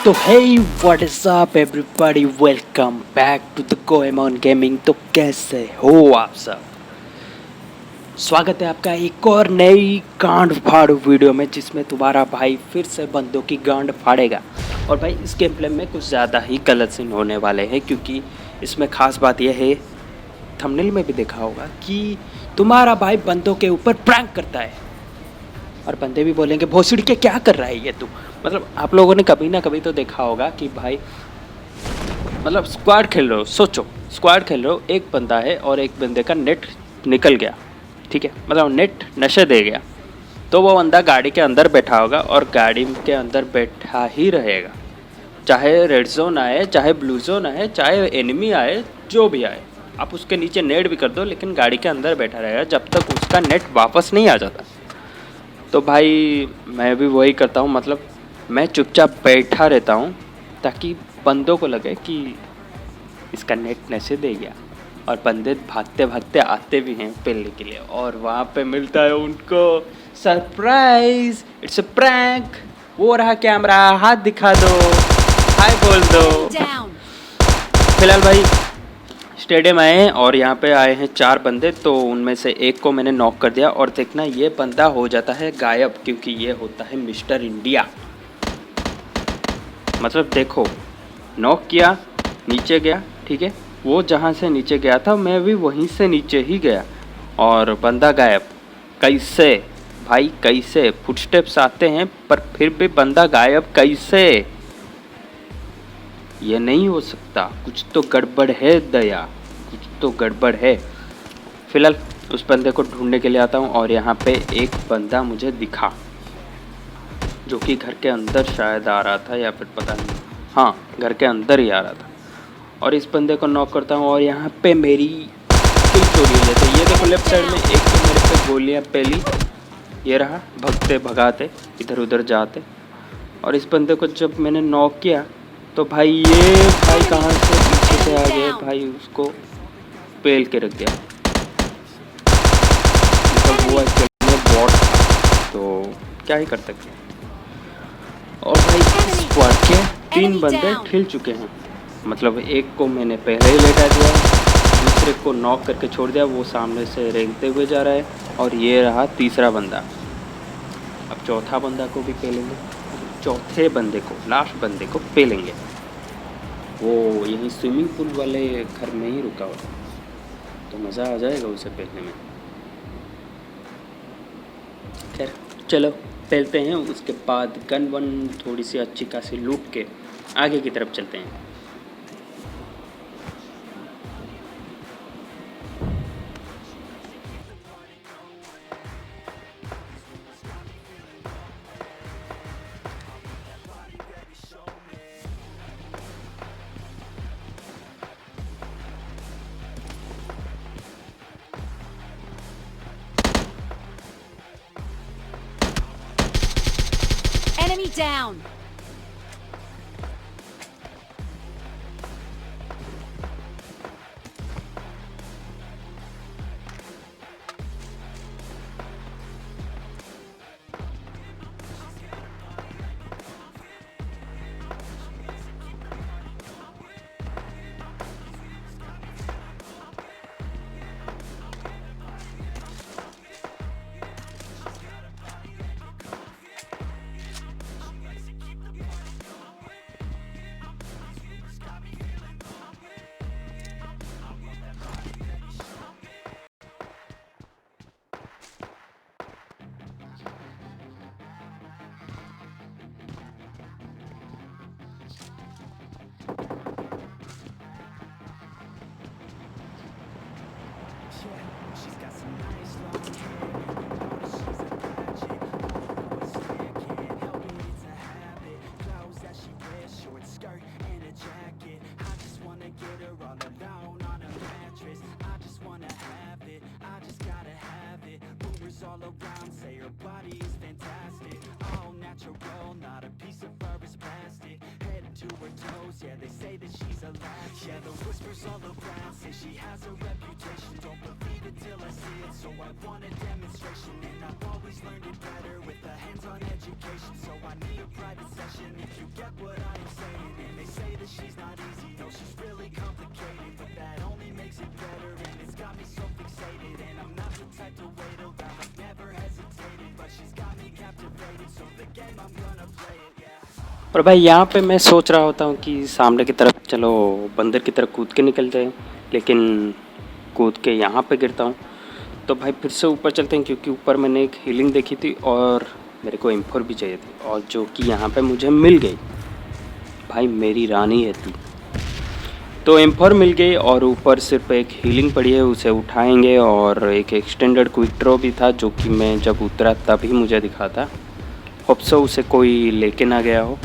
तो hey what is up everybody, welcome back to the Goemon gaming. तो कैसे हो आप सब? स्वागत है आपका एक और नई गांड फाड़ू वीडियो में, जिसमें तुम्हारा भाई फिर से बंदों की गांड फाड़ेगा। और भाई इस गेम प्ले में कुछ ज़्यादा ही गलत सीन होने वाले हैं, क्योंकि इसमें ख़ास बात यह है, थंबनेल में भी देखा होगा कि तुम्हारा भाई बंदों के ऊपर प्रैंक करता है। और बंदे भी बोलेंगे भोसड़ी के क्या कर रहा है ये तू। मतलब आप लोगों ने कभी ना कभी तो देखा होगा कि भाई मतलब स्क्वाड खेल रहे हो, सोचो स्क्वाड खेल रहे हो, एक बंदा है और एक बंदे का नेट निकल गया, ठीक है, मतलब नेट नशे दे गया, तो वो बंदा गाड़ी के अंदर बैठा होगा और गाड़ी के अंदर बैठा ही रहेगा, चाहे रेड जोन आए, चाहे ब्लू जोन आए, चाहे एनिमी आए, जो भी आए, आप उसके नीचे नेट भी कर दो, लेकिन गाड़ी के अंदर बैठा रहेगा जब तक उसका नेट वापस नहीं आ जाता। तो भाई मैं भी वही करता हूँ, मतलब मैं चुपचाप बैठा रहता हूँ ताकि बंदों को लगे कि इसका नेट नशे दे गया, और बंदे भागते भागते आते भी हैं पेलने के लिए, और वहाँ पे मिलता है उनको सरप्राइज, इट्स अ प्रैंक। वो रहा कैमरा, हाथ दिखा दो, हाय बोल दो। फिलहाल भाई स्टेडियम आए हैं और यहाँ पे आए हैं 4 बंदे, तो उनमें से एक को मैंने नॉक कर दिया, और देखना ये बंदा हो जाता है गायब, क्योंकि ये होता है मिस्टर इंडिया। मतलब देखो, नॉक किया, नीचे गया, ठीक है, वो जहाँ से नीचे गया था मैं भी वहीं से नीचे ही गया, और बंदा गायब। कैसे भाई, कैसे? फुटस्टेप्स आते हैं पर फिर भी बंदा गायब कैसे? ये नहीं हो सकता, कुछ तो गड़बड़ है दया, कुछ तो गड़बड़ है। फिलहाल उस बंदे को ढूंढने के लिए आता हूँ, और यहाँ पे एक बंदा मुझे दिखा जो कि घर के अंदर शायद आ रहा था, या फिर पता नहीं, हाँ घर के अंदर ही आ रहा था। और इस बंदे को नॉक करता हूँ, और यहाँ पे मेरी किल चोरी हो जाती है। ये देखो लेफ्ट साइड में एक तो मेरे पे गोलियाँ पहली, ये रहा, भगते भगाते इधर उधर जाते। और इस बंदे को जब मैंने नॉक किया तो भाई ये भाई कहाँ से पीछे से आ गए, भाई उसको पेल के रख दिया। मतलब वो एक्चुअली में बॉट था, तो क्या ही कर सकते हैं। और भाई स्क्वाड के 3 बंदे खिल चुके हैं, मतलब एक को मैंने पहले ही लेटा दिया, दूसरे को नॉक करके छोड़ दिया, वो सामने से रेंगते हुए जा रहा है, और ये रहा तीसरा बंदा। अब चौथा बंदा को भी पेलेंगे, चौथे बंदे को, लास्ट बंदे को पेलेंगे। वो यहीं स्विमिंग पूल वाले घर में ही रुका हुआ, तो मज़ा आ जाएगा उसे पेलने में। खैर चलो पेलते हैं, उसके बाद गन वन थोड़ी सी अच्छी खासी लूट के आगे की तरफ चलते हैं। Enemy down! She's got some nice long hair. She's a magic. All the boys stare, can't help it, it's a habit. Clothes that she wears, short skirt and a jacket. I just wanna get her all alone on a mattress. I just wanna have it, I just gotta have it. Rumors all around say her body is fantastic. All natural, not a piece of fur is plastic. Head to her toes, yeah, they say that she's a latch. Yeah, the whispers all around say she has a reputation. Don't believe it till I see it, So I want a demonstration, and I've always learned it better with a hands-on education. So I need a private session if you get what I am saying. And they say that she's not easy, no, she's really complicated, but that only makes it better, and it's got me so fixated. And I'm not the type to wait around, I've never hesitated, but she's got me captivated. So the game, I'm gonna play it, yeah. और भाई यहाँ पे मैं सोच रहा होता हूँ कि सामने की तरफ चलो बंदर की तरफ कूद के निकलते हैं, लेकिन कूद के यहाँ पे गिरता हूँ। तो भाई फिर से ऊपर चलते हैं, क्योंकि ऊपर मैंने एक हीलिंग देखी थी और मेरे को M4 भी चाहिए थी, और जो कि यहाँ पे मुझे मिल गई। भाई मेरी रानी है तू। तो M4 मिल गई और ऊपर सिर्फ एक हीलिंग पड़ी है, उसे उठाएंगे। और एक एक्सटेंडेड क्विक ड्रॉ भी था, जो कि मैं जब उतरा तभी मुझे दिखा था। होप सो उसे कोई लेके ना गया हो।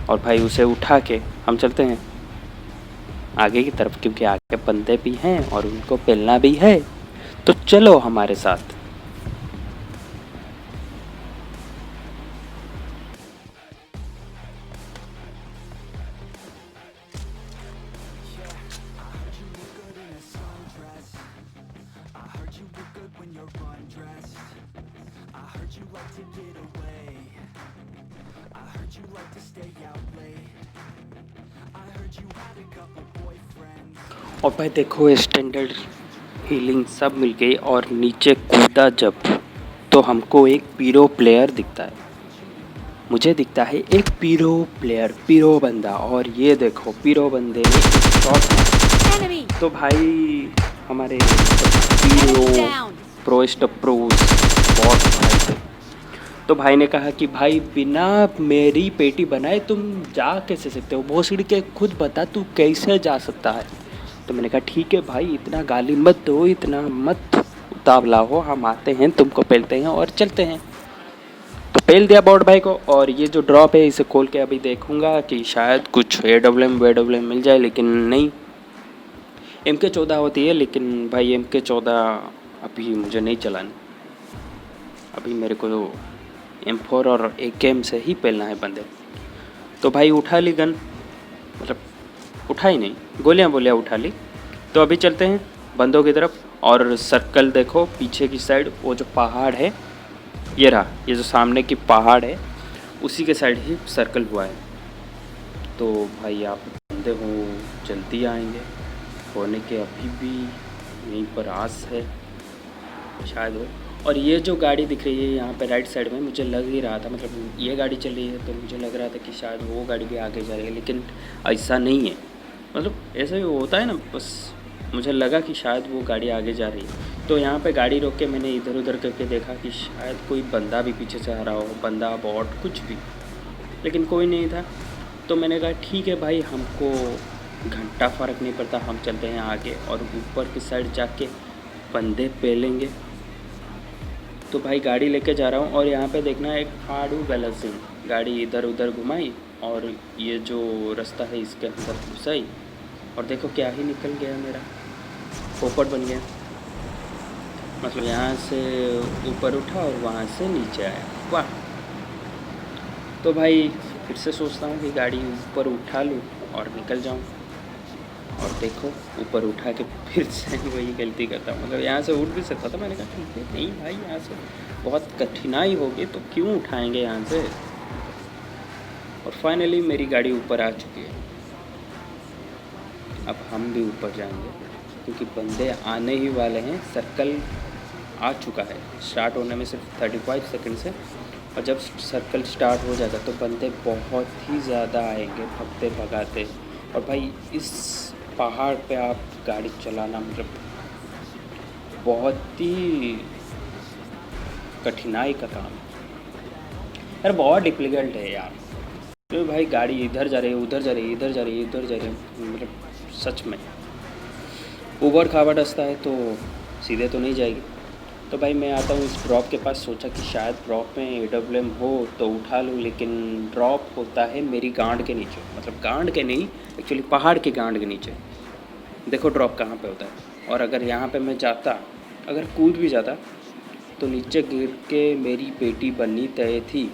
और भाई उसे उठा के हम चलते हैं आगे की तरफ, क्योंकि आगे बंदे भी हैं और उनको पेलना भी है। तो चलो हमारे साथ। I heard you look good when you're undressed. I heard you like to get away. I heard you like to stay out late. I heard you had a couple boyfriends. और भाई देखो स्टैंडर्ड हीलिंग सब मिल गई, और नीचे कूदा जब तो हमको एक पीरो प्लेयर दिखता है। मुझे दिखता है एक पीरो प्लेयर, पीरो बंदा। और ये देखो पीरो बंदे ने शॉट मारा। तो भाई हमारे पीरो प्रोस्ट प्रोस बहुत भाई थे। तो भाई ने कहा कि भाई बिना मेरी पेटी बनाए तुम जा कैसे सकते हो, भोसड़ी के खुद बता तू कैसे जा सकता है। तो मैंने कहा ठीक है भाई, इतना गाली मत दो, इतना मत उतावला हो, हम आते हैं तुमको पेलते हैं और चलते हैं। तो पेल दिया बॉट भाई को। और ये जो ड्रॉप है इसे खोल के अभी देखूंगा कि शायद कुछ AWM मिल जाए, लेकिन नहीं। MK14 होती है, लेकिन भाई MK14 अभी मुझे नहीं चलानी। अभी मेरे को M4 और AKM से ही पेलना है बंदे। तो भाई उठा ली गन, मतलब उठा ही नहीं, गोलियां बोलियां उठा ली। तो अभी चलते हैं बंदों की तरफ। और सर्कल देखो पीछे की साइड, वो जो पहाड़ है ये रहा, ये जो सामने की पहाड़ है उसी के साइड ही सर्कल हुआ है। तो भाई आप बंदे हो जल्दी आएंगे, होने के अभी भी यहीं पर आस है शायद हो। और ये जो गाड़ी दिख रही है यहाँ पे राइट साइड में, मुझे लग ही रहा था, मतलब ये गाड़ी चल रही है तो मुझे लग रहा था कि शायद वो गाड़ी भी आगे जा रही है, लेकिन ऐसा नहीं है। मतलब ऐसा ही होता है ना, बस मुझे लगा कि शायद वो गाड़ी आगे जा रही है। तो यहाँ पे गाड़ी रोक के मैंने इधर उधर करके देखा कि शायद कोई बंदा भी पीछे से आ रहा हो, बंदा बॉट कुछ भी, लेकिन कोई नहीं था। तो मैंने कहा ठीक है भाई, हमको घंटा फ़र्क नहीं पड़ता, हम चलते हैं आगे और ऊपर की साइड जाके बंदे पेलेंगे। तो भाई गाड़ी लेके जा रहा हूँ, और यहाँ पे देखना एक फाड़ू गलत सिंह गाड़ी इधर उधर घुमाई, और ये जो रास्ता है इसके अंदर घुसाई, और देखो क्या ही निकल गया मेरा, पोपट बन गया। मतलब यहाँ से ऊपर उठा और वहाँ से नीचे आया, वाह। तो भाई फिर से सोचता हूँ कि गाड़ी ऊपर उठा लूँ और निकल जाऊँ, और देखो ऊपर उठा के फिर से वही गलती करता हूँ। मतलब यहाँ से उठ भी सकता था, मैंने कहा ठीक है नहीं भाई, यहाँ से बहुत कठिनाई होगी तो क्यों उठाएंगे यहाँ से। और फाइनली मेरी गाड़ी ऊपर आ चुकी है। अब हम भी ऊपर जाएंगे, क्योंकि बंदे आने ही वाले हैं। सर्कल आ चुका है, स्टार्ट होने में सिर्फ 35 सेकंड से, और जब सर्कल स्टार्ट हो जाएगा तो बंदे बहुत ही ज़्यादा आएंगे भगते भगाते। और भाई इस पहाड़ पे आप गाड़ी चलाना मतलब बहुत ही कठिनाई का काम है यार, बहुत डिफिकल्ट है यार। तो भाई गाड़ी इधर जा रही है, उधर जा रही है, इधर जा रही है, इधर जा रही है, मतलब सच में ऊबड़ खाबड़ रास्ता है, तो सीधे तो नहीं जाएगी। तो भाई मैं आता हूँ इस ड्रॉप के पास, सोचा कि शायद ड्रॉप में AWM हो तो उठा लूँ, लेकिन ड्रॉप होता है मेरी गांड के नीचे, मतलब गांड के नहीं, एक्चुअली पहाड़ की गांड के नीचे। देखो ड्रॉप कहाँ पे होता है। और अगर यहाँ पे मैं जाता, अगर कूद भी जाता तो नीचे गिर के मेरी पेटी बननी तय थी।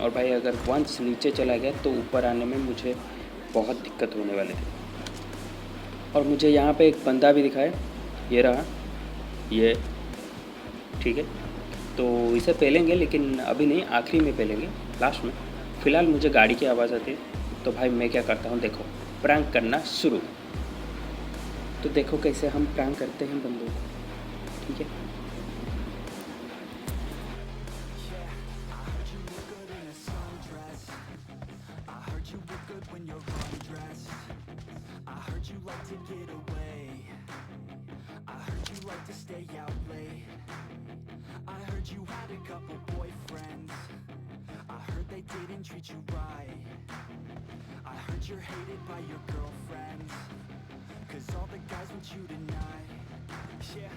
और भाई अगर वंस नीचे चला गया तो ऊपर आने में मुझे बहुत दिक्कत होने वाली थी। और मुझे यहाँ पे एक बंदा भी दिखा है, ये रहा, ये ठीक है, तो इसे पहलेंगे लेकिन अभी नहीं, आखिरी में पहलेंगे, लास्ट में। फ़िलहाल मुझे गाड़ी की आवाज़ आती है तो भाई मैं क्या करता हूँ, देखो प्रैंक करना शुरू। तो देखो कैसे हम प्रैंक करते हैं बंदों को, ठीक है। Treat you right. I heard you're hated by your girlfriends, 'cause all the guys want you tonight. Yeah,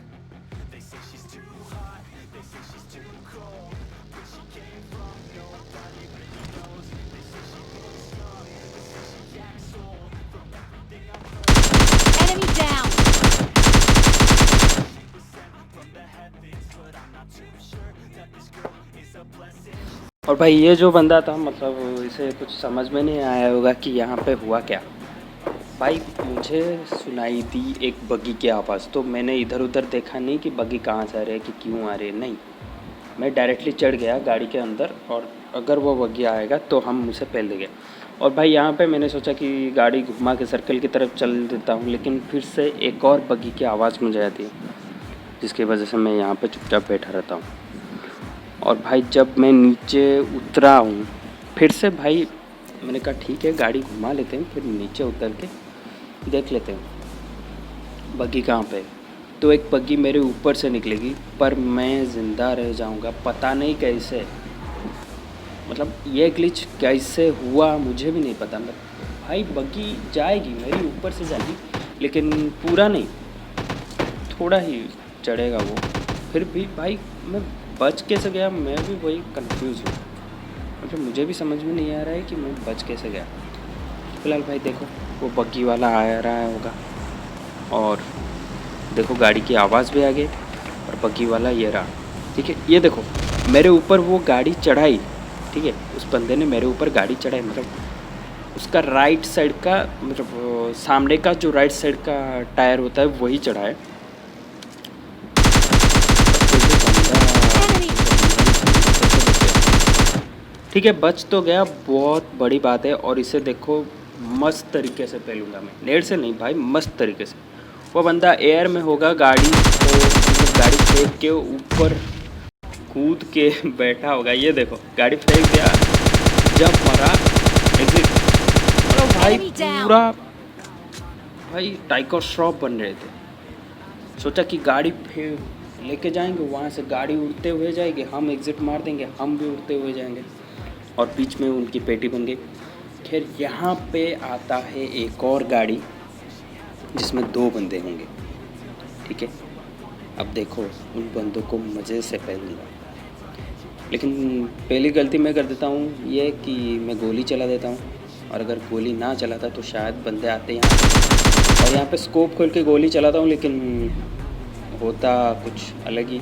they say she's too hot, they say she's too cold. Where she came from, nobody really knows. They say she looks young, they say she acts old. From everything I've heard, Enemy down! she was sent from the heavens, but I'm not too sure that this girl is a blessing. और भाई ये जो बंदा था, मतलब इसे कुछ समझ में नहीं आया होगा कि यहाँ पे हुआ क्या। भाई मुझे सुनाई दी एक बग्गी की आवाज़, तो मैंने इधर उधर देखा नहीं कि बग्गी कहाँ से आ रही है कि क्यों आ रही है, नहीं, मैं डायरेक्टली चढ़ गया गाड़ी के अंदर, और अगर वो बग्गी आएगा तो हम उसे पहल देंगे। और भाई यहाँ पे मैंने सोचा कि गाड़ी घुमा के सर्कल की तरफ चल देता हूँ, लेकिन फिर से एक और बग्गी की आवाज़ मुझे आती है, जिसकी वजह से मैं यहाँ पे चुपचाप बैठा रहता हूँ। और भाई जब मैं नीचे उतरा हूँ फिर से, भाई मैंने कहा ठीक है गाड़ी घुमा लेते हैं, फिर नीचे उतर के देख लेते हैं बग्गी कहाँ पे। तो एक बग्गी मेरे ऊपर से निकलेगी, पर मैं ज़िंदा रह जाऊँगा, पता नहीं कैसे, मतलब ये ग्लिच कैसे हुआ मुझे भी नहीं पता। भाई बग्गी जाएगी मेरी ऊपर से जाएगी, लेकिन पूरा नहीं, थोड़ा ही चढ़ेगा वो, फिर भी भाई मैं बच कैसे गया, मैं भी वही कंफ्यूज हूँ, मतलब मुझे भी समझ में नहीं आ रहा है कि मैं बच कैसे गया। फिलहाल भाई देखो वो बग्गी वाला आ रहा होगा, और देखो गाड़ी की आवाज़ भी आ गई, और बग्गी वाला ये रहा, ठीक है। ये देखो मेरे ऊपर वो गाड़ी चढ़ाई, ठीक है, उस बंदे ने मेरे ऊपर गाड़ी चढ़ाई, मतलब उसका राइट साइड का, मतलब सामने का जो राइट साइड का टायर होता है वही चढ़ा है। ठीक है, बच तो गया, बहुत बड़ी बात है। और इसे देखो मस्त तरीके से पहलूँगा मैं, नेट से नहीं भाई, मस्त तरीके से। वो बंदा एयर में होगा, गाड़ी को मतलब गाड़ी फेंक के ऊपर कूद के बैठा होगा, ये देखो गाड़ी फेंक दिया, जब मरा एग्जिट, मतलब भाई पूरा भाई टाइगर श्रॉफ बन रहे थे। सोचा कि गाड़ी लेके जाएंगे, वहाँ से गाड़ी उड़ते हुए जाएगी, हम एग्ज़िट मार देंगे, हम भी उड़ते हुए जाएंगे, और बीच में उनकी पेटी बन गई। खैर यहाँ पे आता है एक और गाड़ी जिसमें 2 बंदे होंगे, ठीक है। अब देखो उन बंदों को मज़े से पहलूँगा, लेकिन पहली गलती मैं कर देता हूँ ये कि मैं गोली चला देता हूँ, और अगर गोली ना चलाता तो शायद बंदे आते यहाँ पे, और यहाँ पे स्कोप खोल के गोली चलाता हूँ, लेकिन होता कुछ अलग ही,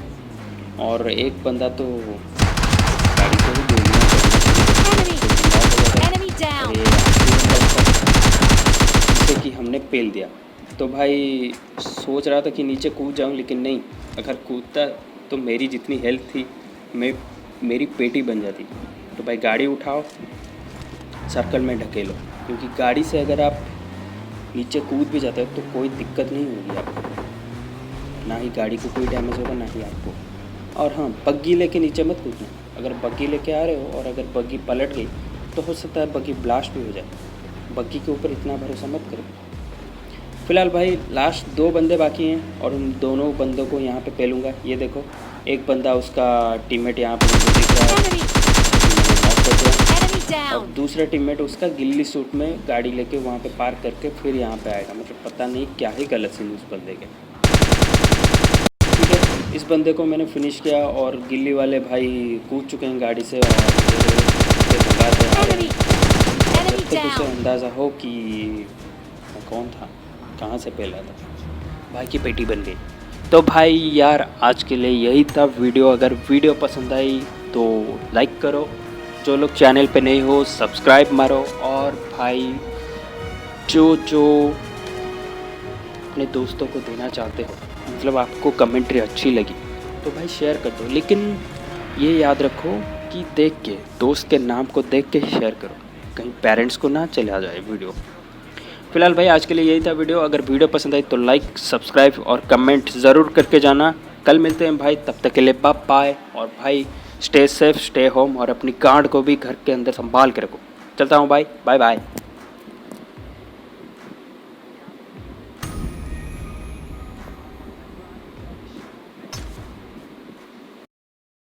और एक बंदा तो गाड़ी को भी गोलियाँ जिससे कि हमने पेल दिया। तो भाई सोच रहा था कि नीचे कूद जाऊं, लेकिन नहीं, अगर कूदता तो मेरी जितनी हेल्थ थी मेरी पेटी बन जाती। तो भाई गाड़ी उठाओ, सर्कल में ढकेलो, क्योंकि गाड़ी से अगर आप नीचे कूद भी जाते हो तो कोई दिक्कत नहीं होगी आपको, ना ही गाड़ी को कोई डैमेज होगा ना ही आपको। और हाँ, बग्गी लेके नीचे मत कूदना, अगर बग्गी लेके आ रहे हो और अगर बग्गी पलट गई तो हो सकता है बग्गी ब्लास्ट भी हो जाए, बग्गी के ऊपर इतना भरोसा मत करो। फ़िलहाल भाई लास्ट 2 बंदे बाकी हैं, और उन दोनों बंदों को यहाँ पे पहलूँगा। ये देखो एक बंदा, उसका टीममेट यहाँ पे मुझे दिख रहा है, और दूसरा टीममेट उसका गिल्ली सूट में गाड़ी लेके वहाँ पे पार्क करके फिर यहाँ पे आएगा, मतलब पता नहीं क्या ही गलत सीन उस बंदे के। ठीक है, इस बंदे को मैंने फिनिश किया, और गिल्ली वाले भाई कूद चुके हैं गाड़ी से, और भगाते आ रहे हैं। जब तक उसे अंदाज़ा हो कि मैं कौन था, कहाँ से पहला था, भाई की पेटी बन गई। तो भाई यार आज के लिए यही था वीडियो। अगर वीडियो पसंद आई तो लाइक करो, जो लोग चैनल पे नहीं हो सब्सक्राइब मारो, और भाई जो अपने दोस्तों को देना चाहते हो, मतलब आपको कमेंट्री अच्छी लगी तो भाई शेयर कर दो, लेकिन ये याद रखो कि देख के, दोस्त के नाम को देख के ही शेयर करो, कहीं पेरेंट्स को ना चले आ जाए वीडियो। फिलहाल भाई आज के लिए यही था वीडियो। अगर वीडियो पसंद आई तो लाइक, सब्सक्राइब और कमेंट ज़रूर करके जाना। कल मिलते हैं भाई, तब तक के लिए बाय। और भाई स्टे सेफ, स्टे होम और अपनी गांड को भी घर के अंदर संभाल के रखो। चलता हूँ भाई, बाय बाय।